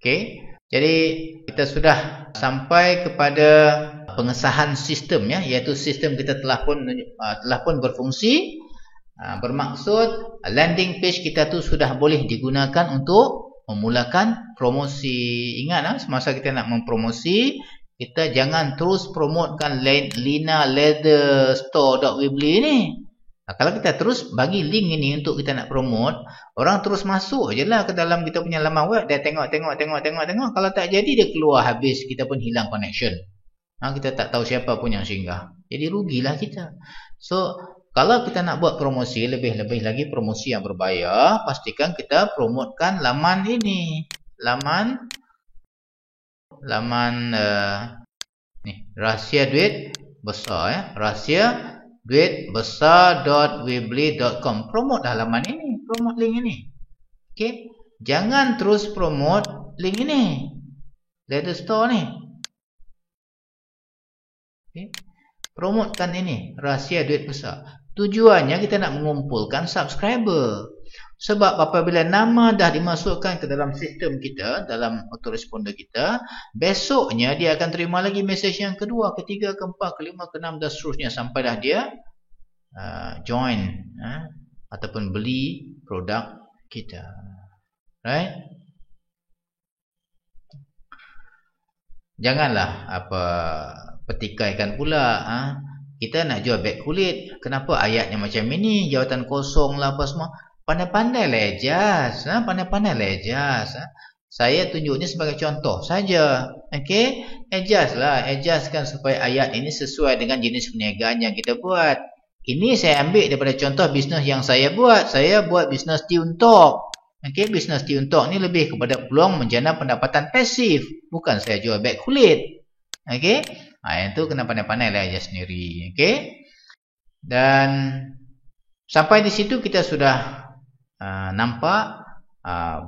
Okey. Jadi kita sudah sampai kepada pengesahan sistem ya, iaitu sistem kita telah pun berfungsi. Bermaksud landing page kita tu sudah boleh digunakan untuk memulakan promosi. Ingat semasa kita nak mempromosi, kita jangan terus promotekan Lina Leather Store.weebly ni. Kalau kita terus bagi link ini untuk kita nak promote, orang terus masuk je lah ke dalam kita punya laman web. Dia tengok. Kalau tak jadi, dia keluar habis. Kita pun hilang connection. Kita tak tahu siapa pun yang singgah. Jadi rugilah kita. So, kalau kita nak buat promosi, lebih-lebih lagi promosi yang berbayar, pastikan kita promotekan laman ini. Laman ni, rahsia duit besar ya. Rahsia duit besar.weebly.com. Promote dah laman ini, promote link ini. Okey, jangan terus promote link ini, Leather Store ni. Okey, promotekan ini, rahsia duit besar. Tujuannya kita nak mengumpulkan subscriber. Sebab apabila nama dah dimasukkan ke dalam sistem kita, dalam autoresponder kita, besoknya dia akan terima lagi mesej yang kedua, ketiga, keempat, kelima, keenam dan seterusnya sampai dah dia join ataupun beli produk kita. Right? Janganlah petikaikan pula. Kita nak jual beg kulit, kenapa ayatnya macam ini, jawatan kosong lah apa semua. Pandai-pandai lejas, pandai-pandai lejas. Saya tunjuknya sebagai contoh saja. Okey, adjustkan supaya ayat ini sesuai dengan jenis perniagaan yang kita buat. Ini saya ambil daripada contoh bisnes yang saya buat. Saya buat bisnes tune talk. Okey, bisnes tune talk ni lebih kepada peluang menjana pendapatan pasif, bukan saya jual beg kulit. Okey, yang tu kena pandai-pandai lah aja sendiri. Okey, dan sampai di situ kita sudah nampak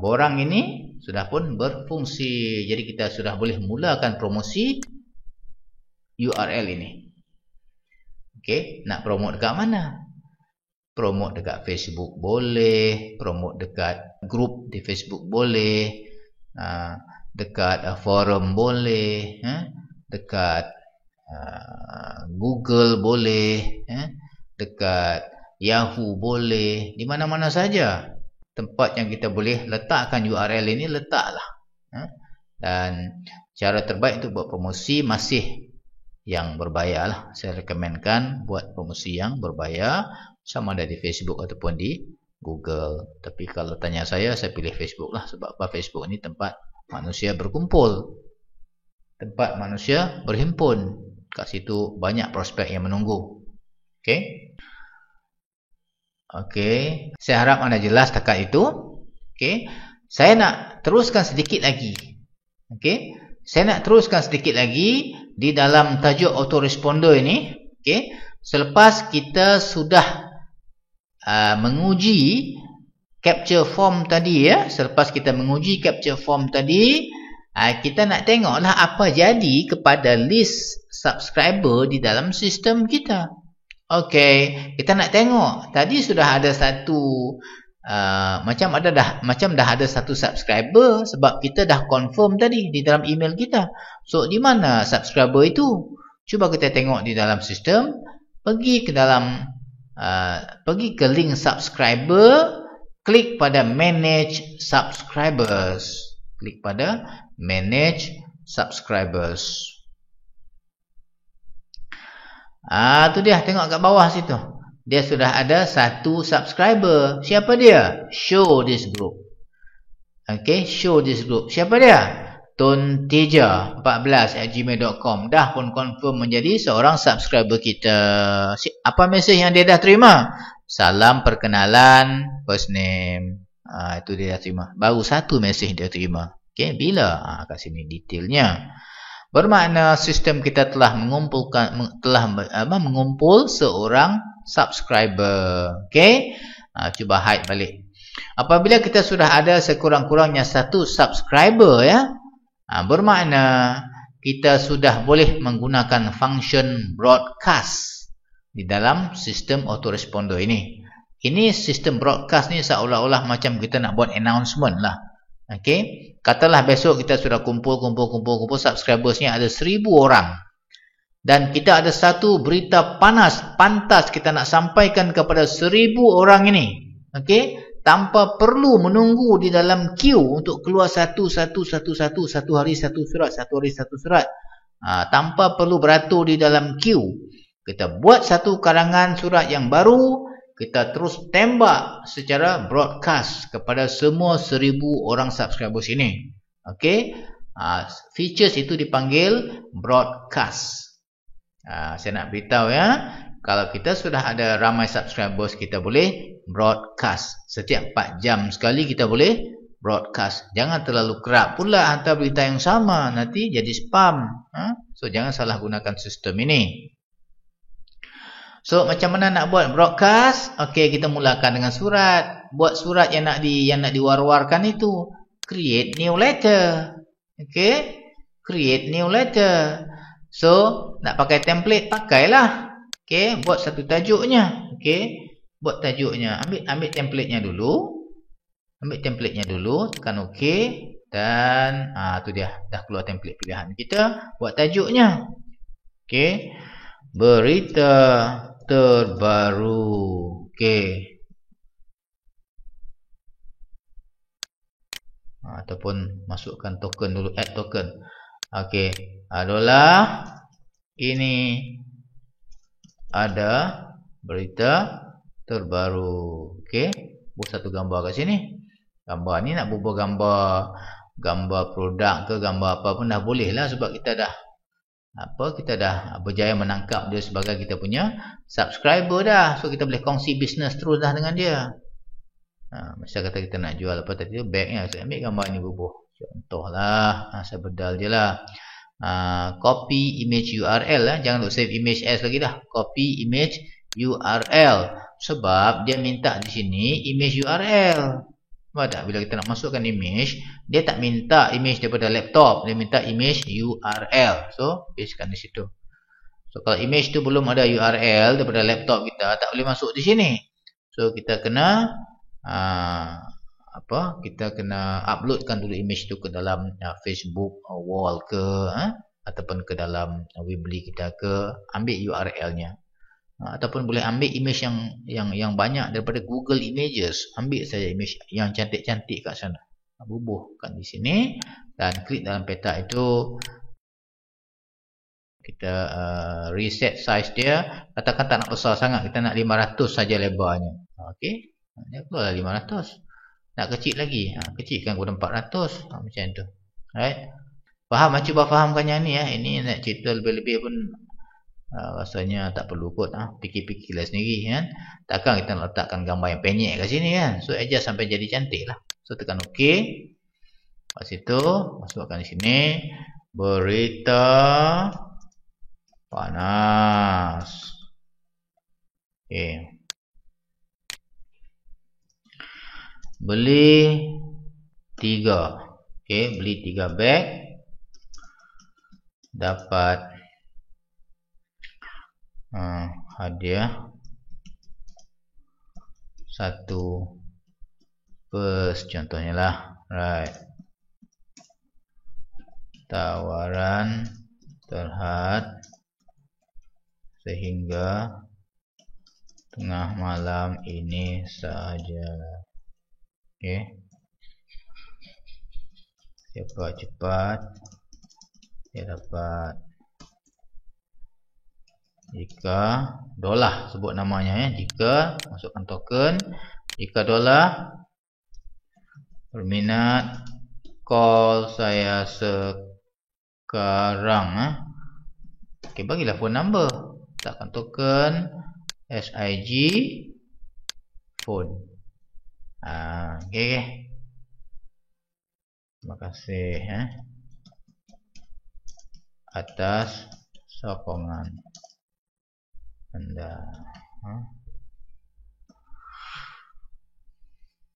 borang ini sudah pun berfungsi. Jadi kita sudah boleh mulakan promosi URL ini. Okey, nak promote dekat mana? Promote dekat Facebook boleh, promote dekat grup di Facebook boleh, dekat forum boleh, dekat Google boleh, dekat Yahoo boleh, di mana-mana saja tempat yang kita boleh letakkan URL ini, letaklah. Dan cara terbaik untuk buat promosi masih yang berbayar lah. Saya rekomenkan buat promosi yang berbayar, sama ada di Facebook ataupun di Google. Tapi kalau tanya saya pilih Facebook lah. Sebab apa? Facebook ini tempat manusia berkumpul, tempat manusia berhimpun. Kat situ banyak prospek yang menunggu. Okey. Okey, saya harap anda jelas setakat itu. Okey, saya nak teruskan sedikit lagi. Okey, saya nak teruskan sedikit lagi di dalam tajuk autoresponder ini. Okey, selepas kita sudah menguji capture form tadi ya, selepas kita menguji capture form tadi, kita nak tengoklah apa jadi kepada list subscriber di dalam sistem kita. Okey, kita nak tengok. Tadi sudah ada satu macam dah ada satu subscriber sebab kita dah confirm tadi di dalam email kita. So di mana subscriber itu? Cuba kita tengok di dalam sistem. Pergi ke dalam pergi ke link subscriber, klik pada manage subscribers. Klik pada manage subscribers. Tu dia, tengok kat bawah situ. Dia sudah ada satu subscriber. Siapa dia? Show this group. Okey, show this group. Siapa dia? Tonteja14@gmail.com. Dah pun confirm menjadi seorang subscriber kita. Apa mesej yang dia dah terima? Salam perkenalan, first name. Itu dia dah terima. Baru satu mesej dia terima. Okey, bila? Kat sini detailnya. Bermakna sistem kita telah mengumpul seorang subscriber. Okey, cuba hide balik. Apabila kita sudah ada sekurang-kurangnya satu subscriber ya, bermakna kita sudah boleh menggunakan function broadcast di dalam sistem autoresponder ini. Ini sistem broadcast ni seolah-olah macam kita nak buat announcement lah. Okey, Katalah besok kita sudah kumpul subscribersnya ada 1000 orang. Dan kita ada satu berita pantas kita nak sampaikan kepada 1000 orang ini. Okey? Tanpa perlu menunggu di dalam queue untuk keluar satu hari satu surat. Tanpa perlu beratur di dalam queue. Kita buat satu karangan surat yang baru, kita terus tembak secara broadcast kepada semua 1000 orang subscribers ini. Okey? Features itu dipanggil broadcast. Saya nak beritahu ya, kalau kita sudah ada ramai subscribers, kita boleh broadcast. Setiap 4 jam sekali kita boleh broadcast. Jangan terlalu kerap pula hantar berita yang sama, nanti jadi spam. So jangan salah gunakan sistem ini. So macam mana nak buat broadcast? Okey, kita mulakan dengan surat. Buat surat yang nak diwar-warkan itu. Create new letter. Okey? Create new letter. So, nak pakai template, pakailah. Okey, buat satu tajuknya. Okey, buat tajuknya. Ambil template-nya dulu. Tekan okey. Dan, tu dia. Dah keluar template pilihan kita. Buat tajuknya. Okey. Berita terbaru. Okey. Ataupun masukkan token dulu. Add token. Okey, adalah ini ada berita terbaru. Okey, buat satu gambar kat sini. Gambar ni nak bubuh gambar produk ke gambar apa pun dah boleh lah, sebab kita dah berjaya menangkap dia sebagai kita punya subscriber dah. So kita boleh kongsi bisnes terus dah dengan dia. Macam kata kita nak jual apa tadi tu, bagnya. Saya ambil gambar ni bubuh. Contohlah, saya bedal je lah. Copy image URL. Jangan duk save image as lagi dah. Copy image URL. Sebab dia minta di sini image URL. Sebab tak? Bila kita nak masukkan image, dia tak minta image daripada laptop. Dia minta image URL. So, pastekan di situ. So, kalau image tu belum ada URL daripada laptop kita, tak boleh masuk di sini. So, kita kena kita kena uploadkan dulu image tu ke dalam Facebook wall ke, ataupun ke dalam Weebly kita ke, ambil URL-nya. Ataupun boleh ambil image yang banyak daripada Google Images. Ambil saja image yang cantik-cantik kat sana. Bubuhkan di sini dan klik dalam peta itu. Kita reset size dia. Katakan tak nak besar sangat, kita nak 500 saja lebarnya. Okey. Dia keluarlah 500. Nak kecil lagi, kecilkan kepada 400. Macam tu. Right? Faham? Cuba fahamkan yang ni ya. Ini nak cerita lebih-lebih pun rasanya tak perlu kot. Fikir-fikirlah sendiri kan. Takkan kita nak letakkan gambar yang penyek kat sini kan. So adjust sampai jadi cantik lah. So tekan OK. Lepas itu masukkan di sini berita panas. Okay. Beli 3. Okay, beli 3 bag. Dapat hadiah 1 purse contohnya lah. Right. Tawaran terhad sehingga tengah malam ini saja. Okay. Siapa cepat dia dapat. Jika dolar, sebut namanya ya. Jika masukkan token, jika dolar berminat call saya sekarang. Okay, bagilah phone number. Letakkan token SIG phone. Okay. Terima kasih atas sokongan anda.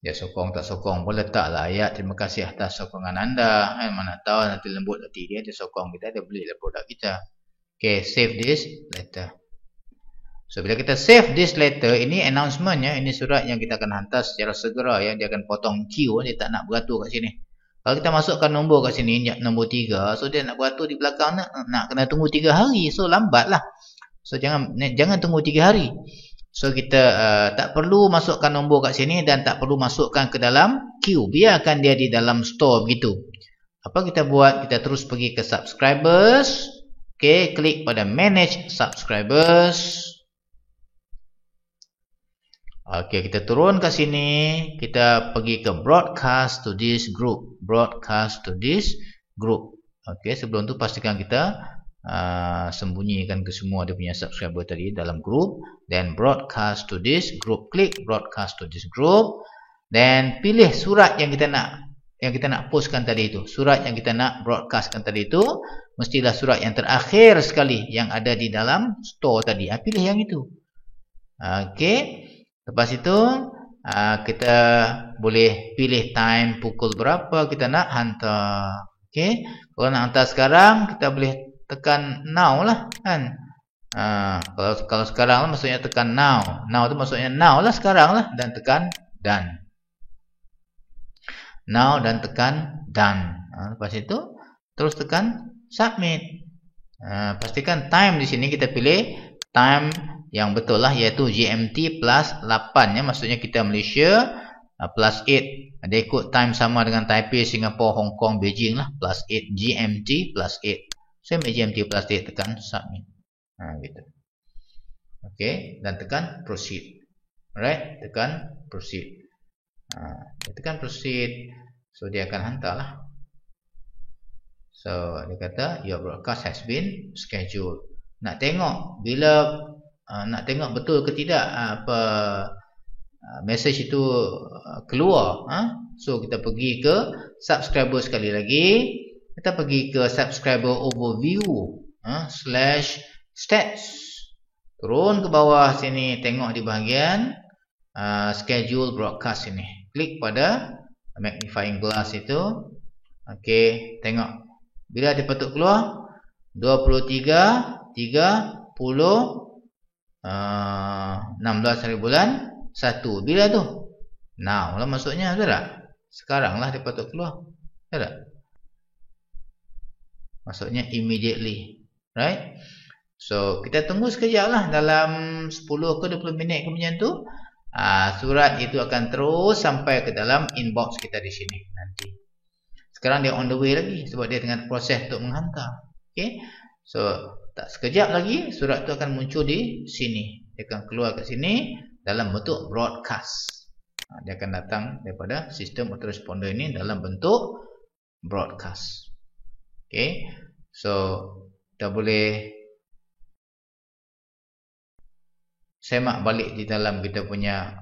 Ya, sokong tak sokong pun letaklah ayat terima kasih atas sokongan anda. Mana tahu nanti lembut hati dia sokong kita, dia belilah produk kita. Okay, save this letter. So bila kita save this letter, ini announcement ya, ini surat yang kita akan hantar secara segera ya. Dia akan potong queue, dia tak nak beratur kat sini. Kalau kita masukkan nombor kat sini, nombor 3, so dia nak beratur di belakang nak kena tunggu 3 hari. So lambat lah. So jangan tunggu 3 hari. So kita tak perlu masukkan nombor kat sini dan tak perlu masukkan ke dalam queue. Biarkan dia di dalam store begitu. Apa kita buat? Kita terus pergi ke subscribers. Okay, klik pada manage subscribers. Okay, kita turun ke sini. Kita pergi ke broadcast to this group. Broadcast to this group. Okay, sebelum tu pastikan kita sembunyikan ke semua dia punya subscriber tadi dalam group. Then broadcast to this group. Klik broadcast to this group. Then pilih surat yang kita nak postkan tadi itu. Surat yang kita nak broadcastkan tadi itu mestilah surat yang terakhir sekali yang ada di dalam store tadi. Pilih yang itu. Okay. Lepas itu kita boleh pilih time pukul berapa kita nak hantar. Okay. Kalau nak hantar sekarang kita boleh tekan now lah kan. Kalau sekarang lah maksudnya tekan now. Now tu maksudnya now lah, sekarang lah, dan tekan done. Now dan tekan done. Lepas itu terus tekan submit. Pastikan time di sini kita pilih time yang betul lah, iaitu GMT plus 8 ya. Maksudnya kita Malaysia plus 8. Dia ikut time sama dengan Taipei, Singapore, Hong Kong, Beijing lah. Plus 8 GMT plus 8. So GMT plus 8 tekan submit. Gitu. Okay, dan tekan proceed. Alright, tekan proceed. Tekan proceed. So dia akan hantar lah. So dia kata your broadcast has been scheduled. Nak tengok bila nak tengok betul ke tidak message itu keluar. So kita pergi ke subscriber sekali lagi. Kita pergi ke subscriber overview /stats. Turun ke bawah sini, tengok di bahagian schedule broadcast ini. Klik pada magnifying glass itu. Okey, tengok bila dia patut keluar. 23 30 16 hari bulan 1. Bila tu? Now lah maksudnya, betul tak? Sekarang lah dia patut keluar, betul tak? Maksudnya immediately, right? So kita tunggu sekejap lah, dalam 10 ke 20 minit kemudian tu surat itu akan terus sampai ke dalam inbox kita di sini nanti. Sekarang dia on the way lagi sebab dia tengah proses untuk menghantar. Okay, so tak sekejap lagi surat tu akan muncul di sini. Dia akan keluar ke sini dalam bentuk broadcast. Dia akan datang daripada sistem autoresponder ini dalam bentuk broadcast. Okay, so kita boleh semak balik di dalam kita punya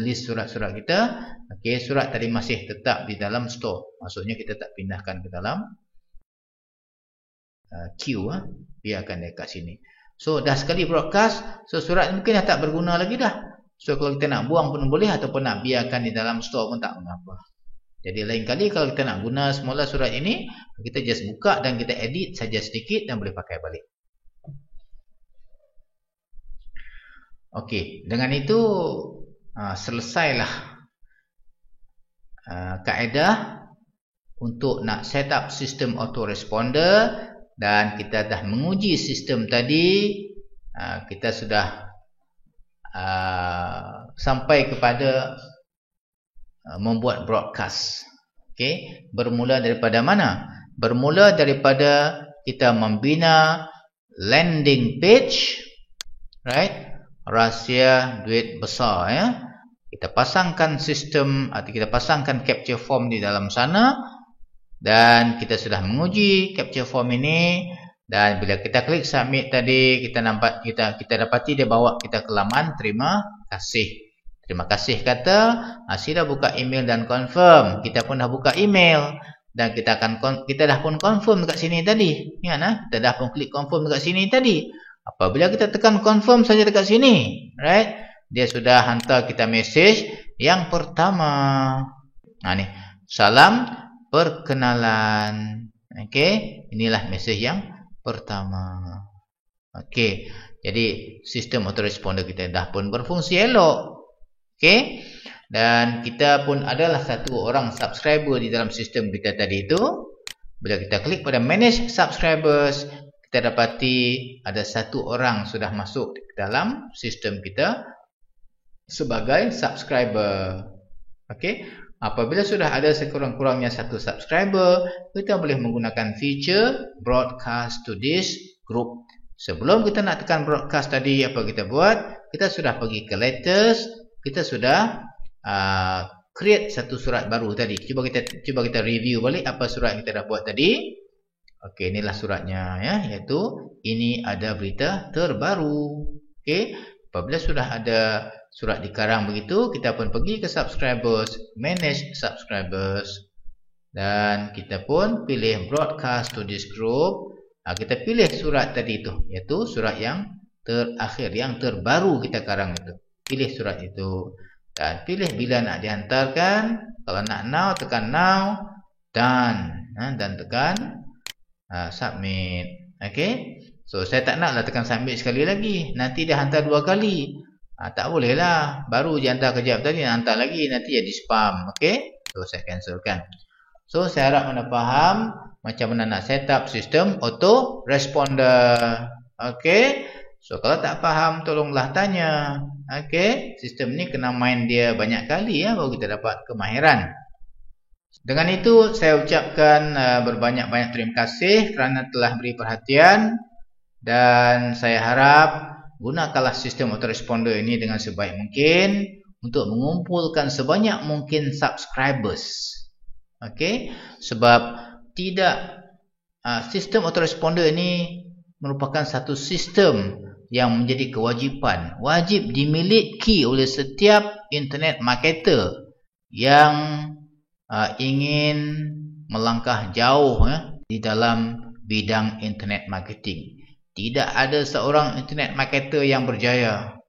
list surat-surat kita. Okay, surat tadi masih tetap di dalam store. Maksudnya kita tak pindahkan ke dalam queue. Biarkan dia kat sini. So dah sekali broadcast, so surat mungkin dah tak berguna lagi dah. So kalau kita nak buang pun boleh, ataupun nak biarkan di dalam store pun tak mengapa. Jadi lain kali kalau kita nak guna semula surat ini, kita just buka dan kita edit saja sedikit dan boleh pakai balik. Okey, dengan itu selesailah kaedah untuk nak set up sistem autoresponder. Dan kita dah menguji sistem tadi. Kita sudah sampai kepada membuat broadcast. Okay. Bermula daripada mana? Bermula daripada kita membina landing page, right? Rahsia duit besar ya. Kita pasangkan sistem atau kita pasangkan capture form di dalam sana. Dan kita sudah menguji capture form ini, dan bila kita klik submit tadi, kita dapati dia bawa kita ke laman terima kasih. Terima kasih kata, sudah buka email dan confirm. Kita pun dah buka email dan kita dah pun confirm dekat sini tadi. Ingat kita dah pun klik confirm dekat sini tadi. Apabila kita tekan confirm saja dekat sini, right? Dia sudah hantar kita message yang pertama. Ni, salam perkenalan. Okey, inilah mesej yang pertama. Okey, jadi sistem autoresponder kita dah pun berfungsi elok. Okey, Dan kita pun adalah satu orang subscriber di dalam sistem kita tadi itu. Bila kita klik pada manage subscribers, kita dapati ada satu orang sudah masuk ke dalam sistem kita sebagai subscriber. Okey, apabila sudah ada sekurang-kurangnya satu subscriber, kita boleh menggunakan feature broadcast to this group. Sebelum kita nak tekan broadcast tadi, apa kita buat? Kita sudah pergi ke latest, kita sudah create satu surat baru tadi. Cuba kita review balik apa surat yang kita dah buat tadi. Okey, inilah suratnya ya, iaitu ini ada berita terbaru. Okey, apabila sudah ada surat dikarang begitu, kita pun pergi ke subscribers, manage subscribers, dan kita pun pilih broadcast to this group. Kita pilih surat tadi itu, iaitu surat yang terakhir, yang terbaru kita karang itu. Pilih surat itu dan pilih bila nak dihantarkan. Kalau nak now, tekan now, done, dan tekan submit. Okey, so saya tak naklah tekan submit sekali lagi, nanti dia hantar 2 kali. Tak boleh lah, baru je hantar kejap tadi, nak hantar lagi, nanti jadi spam. Okey, so saya cancelkan. So saya harap anda faham macam mana nak set up sistem auto responder. Okey, so kalau tak faham tolonglah tanya. Okey, sistem ni kena main dia banyak kali ya, baru kita dapat kemahiran. Dengan itu saya ucapkan berbanyak-banyak terima kasih kerana telah beri perhatian, dan saya harap gunakanlah sistem autoresponder ini dengan sebaik mungkin untuk mengumpulkan sebanyak mungkin subscribers. Okey, sebab sistem autoresponder ini merupakan satu sistem yang menjadi kewajipan, wajib dimiliki oleh setiap internet marketer yang ingin melangkah jauh di dalam bidang internet marketing. Tidak ada seorang internet marketer yang berjaya.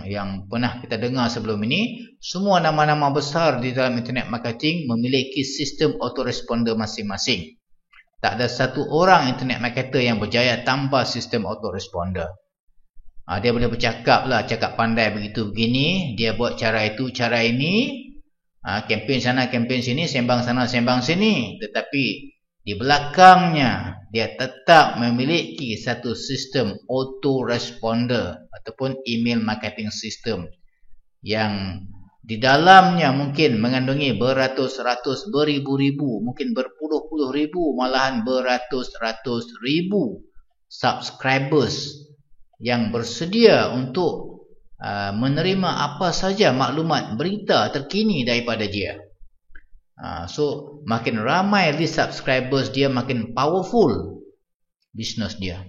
Yang pernah kita dengar sebelum ini, semua nama-nama besar di dalam internet marketing memiliki sistem autoresponder masing-masing. Tak ada satu orang internet marketer yang berjaya tanpa sistem autoresponder. Dia boleh bercakap lah, cakap pandai begitu begini, dia buat cara itu, cara ini, kempen sana, kempen sini, sembang sana, sembang sini. Tetapi di belakangnya dia tetap memiliki satu sistem autoresponder ataupun email marketing system yang di dalamnya mungkin mengandungi beratus-ratus, beribu-ribu, mungkin berpuluh-puluh ribu, malahan beratus-ratus ribu subscribers yang bersedia untuk menerima apa saja maklumat berita terkini daripada dia. So makin ramai list subscribers dia, makin powerful bisnes dia.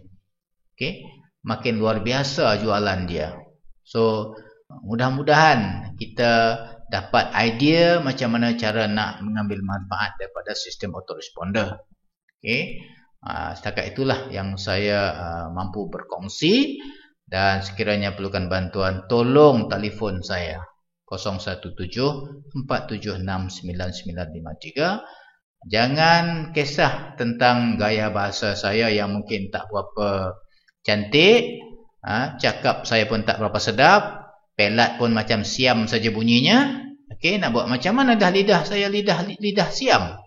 Okay? Makin luar biasa jualan dia. So mudah-mudahan kita dapat idea macam mana cara nak mengambil manfaat daripada sistem autoresponder. Okay? Setakat itulah yang saya mampu berkongsi, dan sekiranya perlukan bantuan, tolong telefon saya 017-476-9953. Jangan kisah tentang gaya bahasa saya yang mungkin tak berapa cantik, cakap saya pun tak berapa sedap, pelat pun macam siam saja bunyinya. Okey, nak buat macam mana dah lidah saya lidah siam.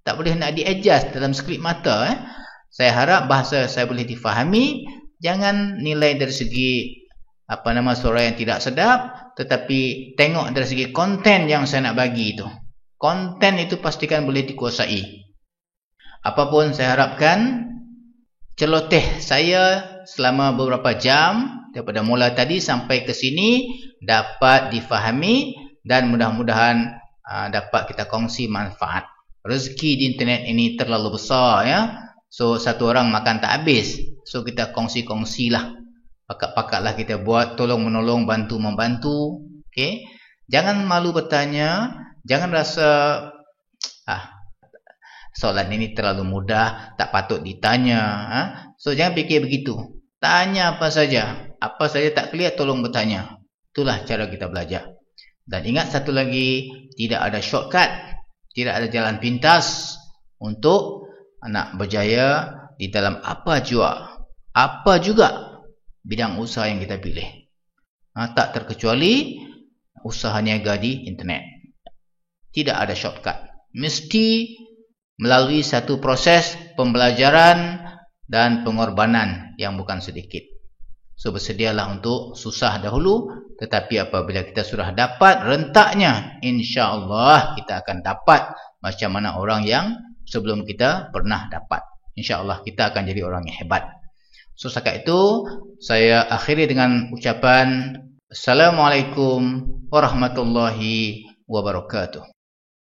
Tak boleh nak di-adjust dalam skrip mata. Saya harap bahasa saya boleh difahami. Jangan nilai dari segi suara yang tidak sedap, tetapi tengok dari segi konten yang saya nak bagi itu. Konten itu pastikan boleh dikuasai. Apapun saya harapkan celoteh saya selama beberapa jam daripada mula tadi sampai ke sini dapat difahami, dan mudah-mudahan dapat kita kongsi manfaat. Rezeki di internet ini terlalu besar ya. So satu orang makan tak habis. So kita kongsi-kongsilah. Pakat-pakatlah kita buat, tolong menolong, bantu membantu. Okey. Jangan malu bertanya, jangan rasa soalan ini terlalu mudah, tak patut ditanya. So jangan fikir begitu. Tanya apa saja tak clear, tolong bertanya. Itulah cara kita belajar. Dan ingat satu lagi, tidak ada shortcut, tidak ada jalan pintas untuk nak berjaya di dalam apa juga bidang usaha yang kita pilih. Tak terkecuali usaha niaga di internet. Tidak ada shortcut. Mesti melalui satu proses pembelajaran dan pengorbanan yang bukan sedikit. So bersedialah untuk susah dahulu, tetapi apabila kita sudah dapat rentaknya, insya-Allah kita akan dapat macam mana orang yang sebelum kita pernah dapat. InsyaAllah kita akan jadi orang yang hebat. So setakat itu saya akhiri dengan ucapan Assalamualaikum warahmatullahi wabarakatuh.